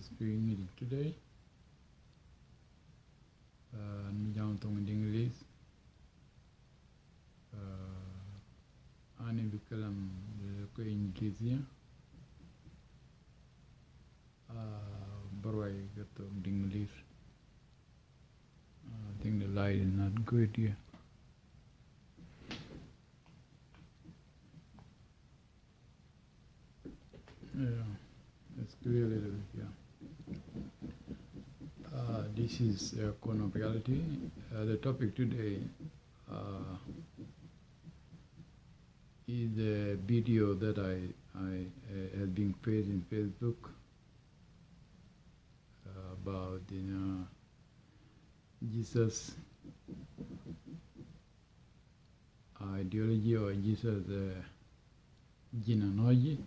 speaking it today. Nijam tong English. Ani bikalam ko Indonesia. Barway gato English. I think the light is not good here. Yeah, it's clear a little bit, yeah. This is Corner of Reality. The topic today is a video that I have been placed in Facebook about Jesus ideology or Jesus genealogy.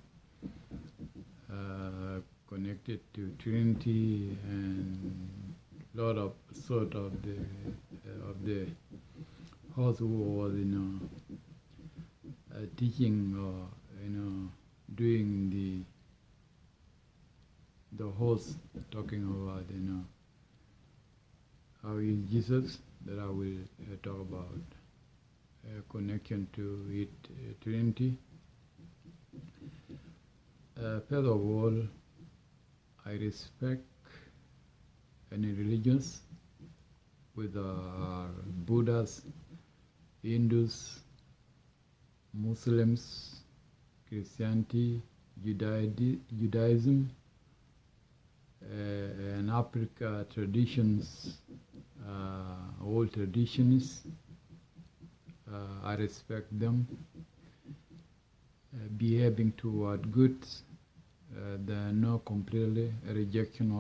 Connected to Trinity and a lot of sort of the host who was teaching or doing the host talking about how is Jesus that I will talk about connection to it Trinity. First of all, I respect any religions, whether Buddhas, Hindus, Muslims, Christianity, Judaism, and Africa traditions, old traditions. I respect them. Behaving toward goods. There are no completely rejection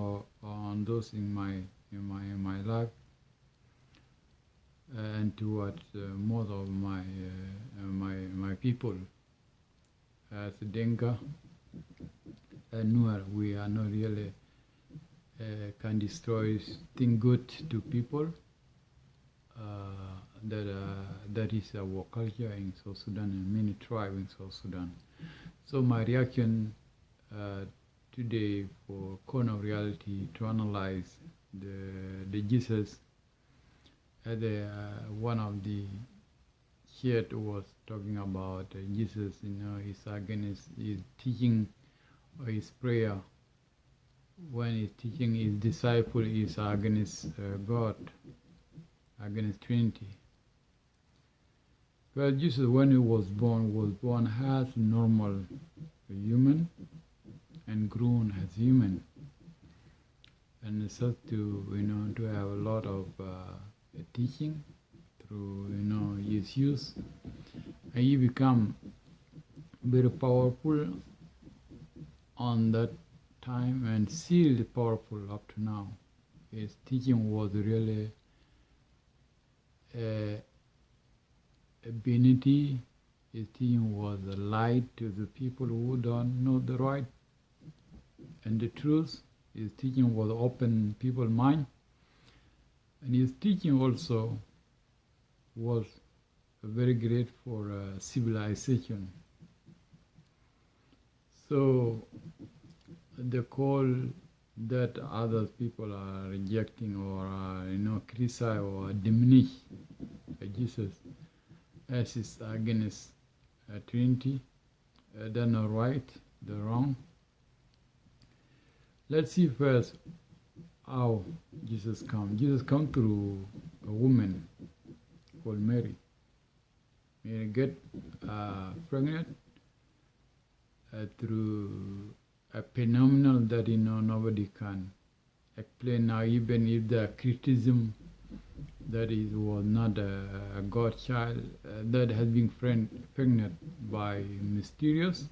on those in my life, and towards most of my people. As Denga and Nuer, we are not really can destroy thing good to people. That is our culture in South Sudan and many tribes in South Sudan. So my reaction today for Corner of Reality to analyze the Jesus as one of the shared was talking about Jesus, is against his teaching or his prayer when he's teaching his disciple is against God, against Trinity. Well, Jesus, when he was born as normal human and grown as human, and such to have a lot of teaching through his use, and he become very powerful on that time and still powerful up to now. His teaching was really a divinity. His teaching was a light to the people who don't know the right and the truth. His teaching was open people's mind, and his teaching also was very great for civilization. So the call that other people are rejecting or criticize or diminish Jesus as is against Trinity, they're not right, they're wrong. Let's see first how Jesus come. Jesus come through a woman called Mary. Mary get pregnant through a phenomenon that nobody can explain now, even if the criticism that it was not a God child that has been pregnant by mysterious,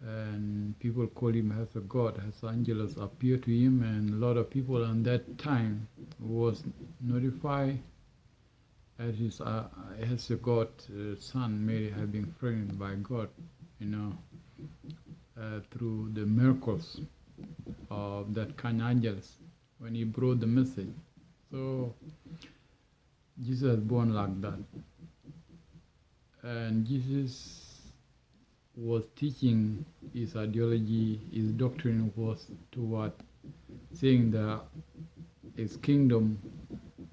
and people call him as a God, as angels appear to him, and a lot of people on that time was notified as a God son. Mary had been pregnant by God, through the miracles of that kind of angels when he brought the message. So Jesus was born like that, and Jesus was teaching, his ideology, his doctrine was toward saying that his kingdom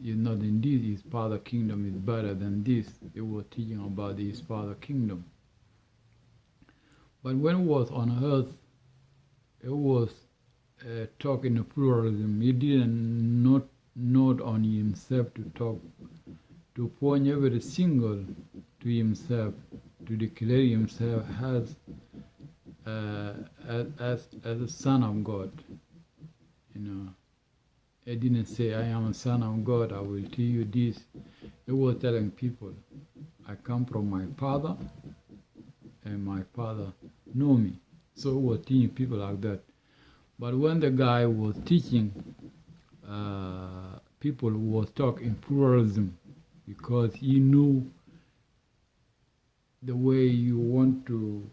is not in this, his father kingdom is better than this. They were teaching about his father kingdom. But when it was on earth, it was talking of pluralism. He didn't not on himself to talk, to point every single to himself, to declare himself as a son of God. You know, he didn't say, I am a son of God, I will tell you this. He was telling people, I come from my father, and my father know me. So he was teaching people like that. But when the guy was teaching, people was talking pluralism, because he knew the way you want to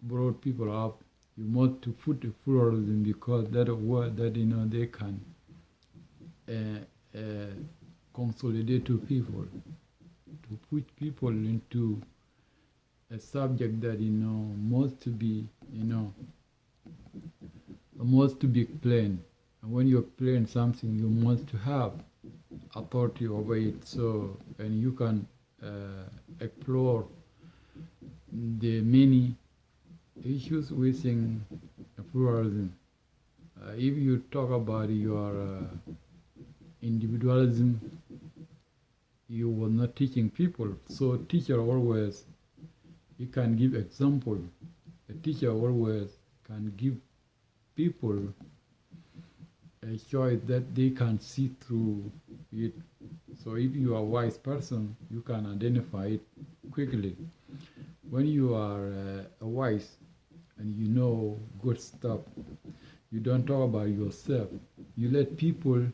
brought people up, you must to put the pluralism, because that a word that they can consolidate to people, to put people into a subject that must to be must to be plain. And when you explain something, you must to have authority over it. So, and you can explore the many issues within pluralism. If you talk about your individualism, you were not teaching people. So teacher always, he can give example. A teacher always can give people a choice that they can see through it. So if you are a wise person, you can identify it quickly. When you are wise and you know good stuff, you don't talk about yourself. You let people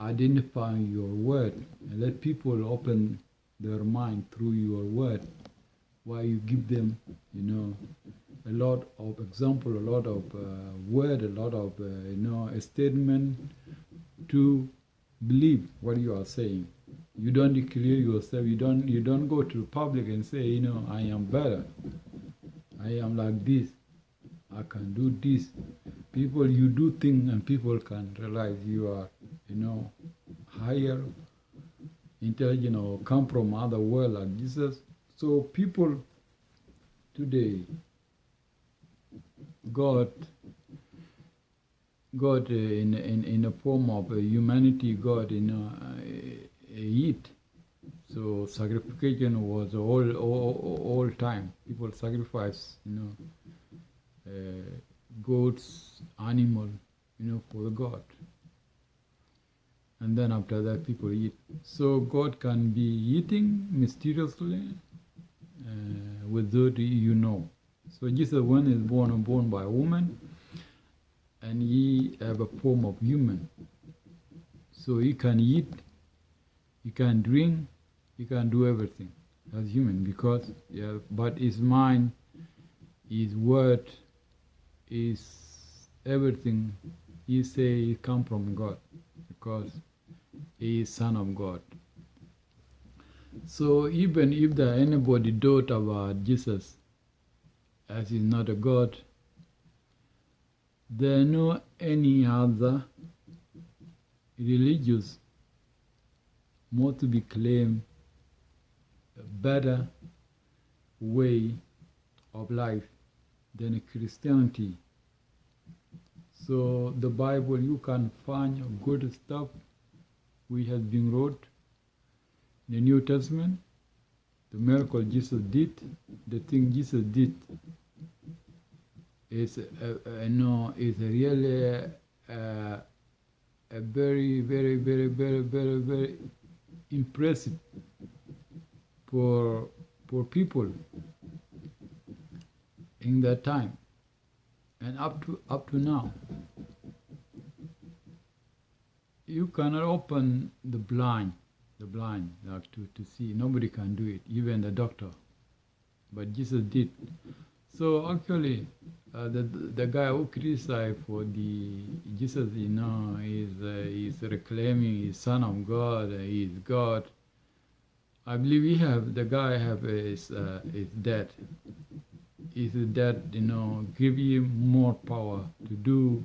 identify your word, and let people open their mind through your word, while you give them, a lot of example, a lot of word, a lot of, a statement to believe what you are saying. You don't declare yourself. You don't go to the public and say, I am better. I am like this. I can do this. People, you do things, and people can realize you are, higher, intelligent, or come from other world like Jesus. So people today, God in the form of humanity, God it. So sacrification was all time. People sacrifice, goats, animal, for the God. And then after that, people eat. So God can be eating mysteriously without So Jesus, when is born by a woman, and he have a form of human. So he can eat, he can drink, he can do everything as human, because but his mind, his word, is everything. He say he come from God, because he is son of God. So even if there anybody doubt about Jesus, as he's not a God, there are no any other religious more to be claimed a better way of life than Christianity. So the Bible, you can find good stuff which has been wrote in the New Testament. The miracle Jesus did, the thing Jesus did is really a very, very, very, very, very, very impressive for people in that time, and up to now. You cannot open the blind like to see. Nobody can do it, even the doctor. But Jesus did. So actually, the guy who criticized for the Jesus, is reclaiming he's son of God, he's God. I believe the guy is dead. is that, give him more power to do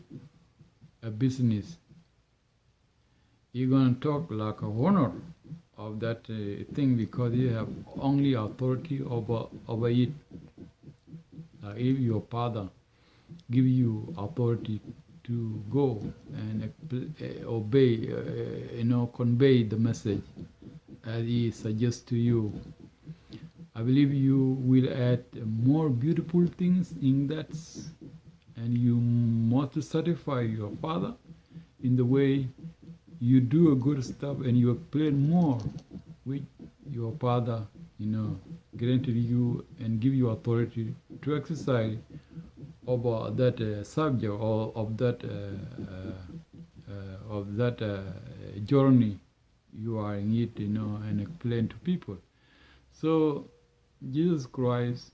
a business. You're going to talk like a honor of that thing because you have only authority over it. If your father give you authority to go and obey, convey the message as he suggests to you, I believe you will add more beautiful things in that, and you must satisfy your father in the way you do a good stuff, and you explain more which your father, granted you and give you authority to exercise over that subject or of that journey you are in it, and explain to people. So Jesus Christ,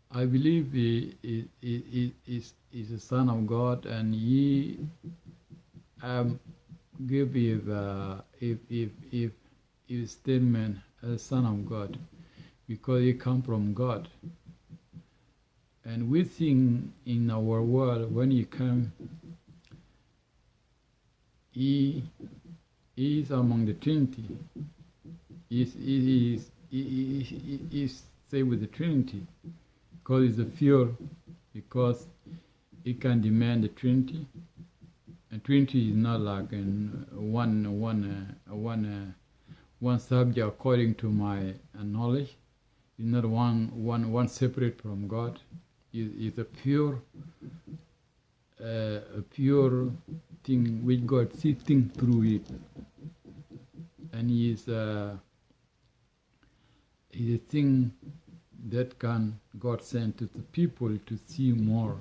I believe he is the Son of God, and he give his statement as Son of God because he come from God. And we think in our world when he came, he is among the Trinity. He stay with the Trinity because it's a fear, because he can demand the Trinity. And Trinity is not like in one subject according to my knowledge. It's not one separate from God. It's a pure thing which God sees things through it, and is a thing that can God send to the people to see more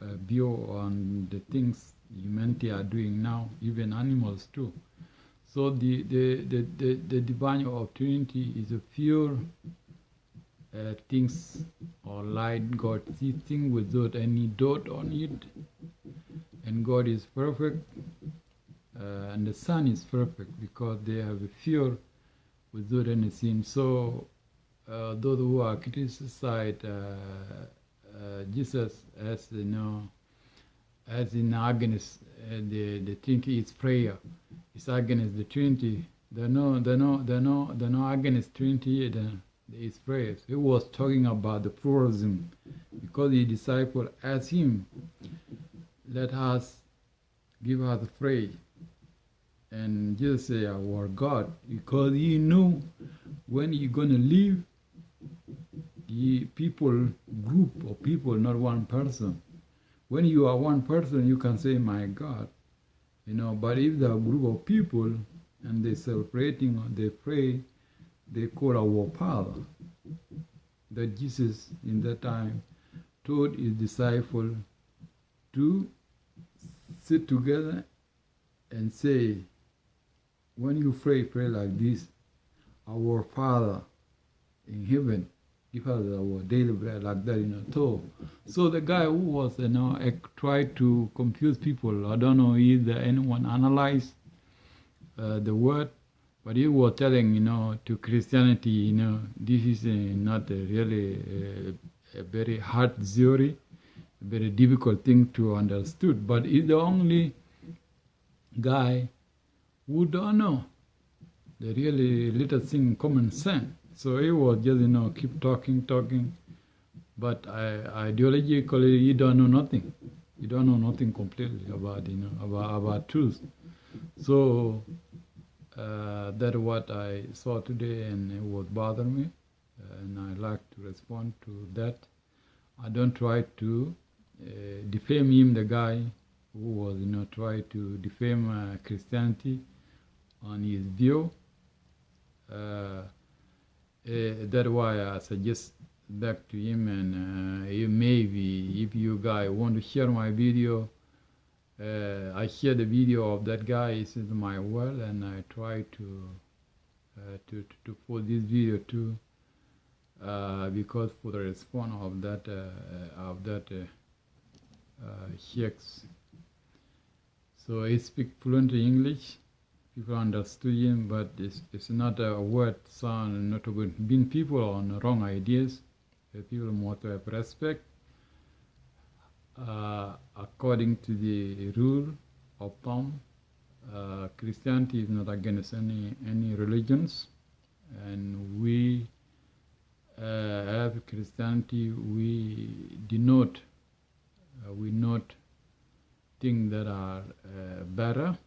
view on the things humanity are doing now, even animals too. So the divine of Trinity is a pure things or light. God sees things without any dot on it, and God is perfect, and the Son is perfect because they have a fear without any sin. So those who are criticize Jesus as as in against the Trinity is prayer, it's against the Trinity. They're no against Trinity. His prayers. He was talking about the pluralism because the disciple asked him, "Let us give us praise." And Jesus said, "Our God," because he knew when you're going to leave, the people, group of people, not one person. When you are one person, you can say, "My God," but if the group of people and they're celebrating or they pray, they call our Father. That Jesus in that time told his disciples to sit together and say, when you pray like this, "Our Father in heaven, give us our daily bread," like that, So the guy who was, tried to confuse people, I don't know if anyone analyzed the word, but he was telling, to Christianity, this is not really a very hard theory, a very difficult thing to understood. But he's the only guy who don't know the really little thing, common sense. So he was just, keep talking. But ideologically, he don't know nothing. You don't know nothing completely about, about truth. So that's what I saw today, and it would bother me, and I like to respond to that. I don't try to defame him, the guy who was, try to defame Christianity on his view. That's why I suggest back to him, and maybe if you guys want to share my video, I share the video of that guy. It's in my world, and I try to put this video too, because for the response of that sheikhs. So he speak fluent English. People understood him, but it's not a word sound not good. Being people on wrong ideas, people more to have respect according to the rule of thumb. Christianity is not against any religions, and we have Christianity. We denote we not things that are better.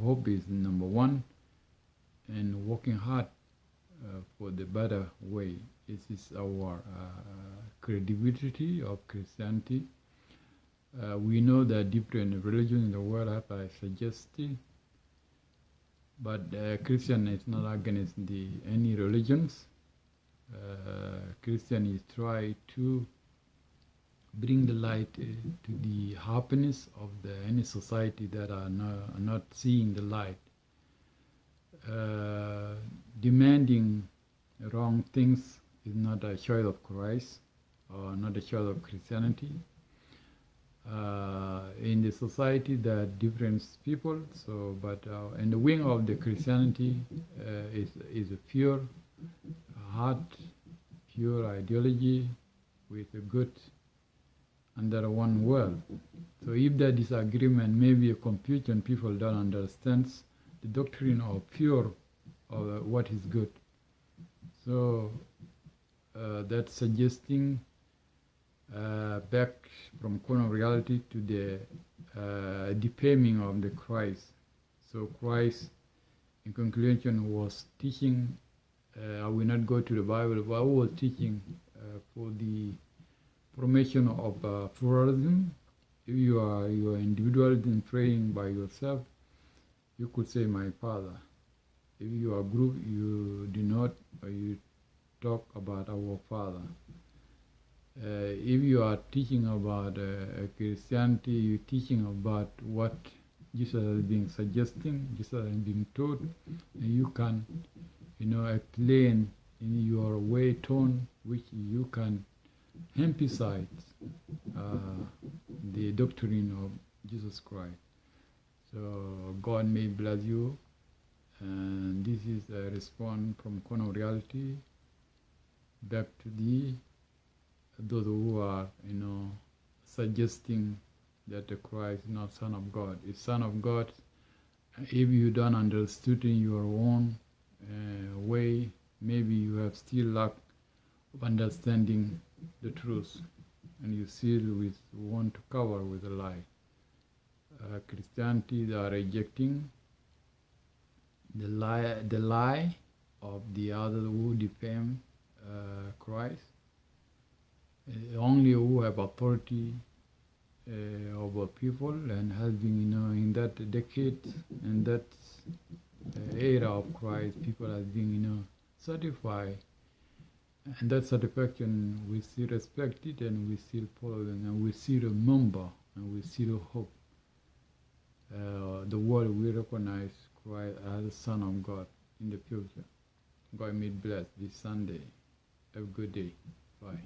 Hope is number one, and working hard for the better way. This is our credibility of Christianity. We know that different religions in the world, as I suggested, but Christian is not against any religions. Christian is try to bring the light to the happiness of any society that are not seeing the light. Demanding wrong things is not a choice of Christ or not a choice of Christianity. In the society there are different people, so but in the wing of the Christianity is a pure heart, pure ideology with a good under one world. So if there is disagreement, maybe a confusion, people don't understand the doctrine of pure of what is good. So that's suggesting back from corner of reality to the defaming of the Christ. So Christ, in conclusion, was teaching. I will not go to the Bible, but I was teaching for the formation of pluralism. If you are individualism praying by yourself, you could say my Father. If you are group, you denote or you talk about our Father. If you are teaching about Christianity, you're teaching about what Jesus has been suggesting, Jesus has been taught, and you can, explain in your way, tone, which you can emphasize the doctrine of Jesus Christ. So God may bless you, and this is a response from corner of reality back to those who are, suggesting that the Christ is not Son of God. Is Son of God. If you don't understand in your own way, maybe you have still lack of understanding the truth, and you still want to cover with a lie. Christianity, they are rejecting the lie of the other who defame Christ. Only who have authority over people and has been, in that decade and that era of Christ, people have been, certified. And that satisfaction, we still respect it, and we still follow them, and we still remember, and we still hope. The world will recognize Christ as the Son of God in the future. God may bless this Sunday. Have a good day. Bye.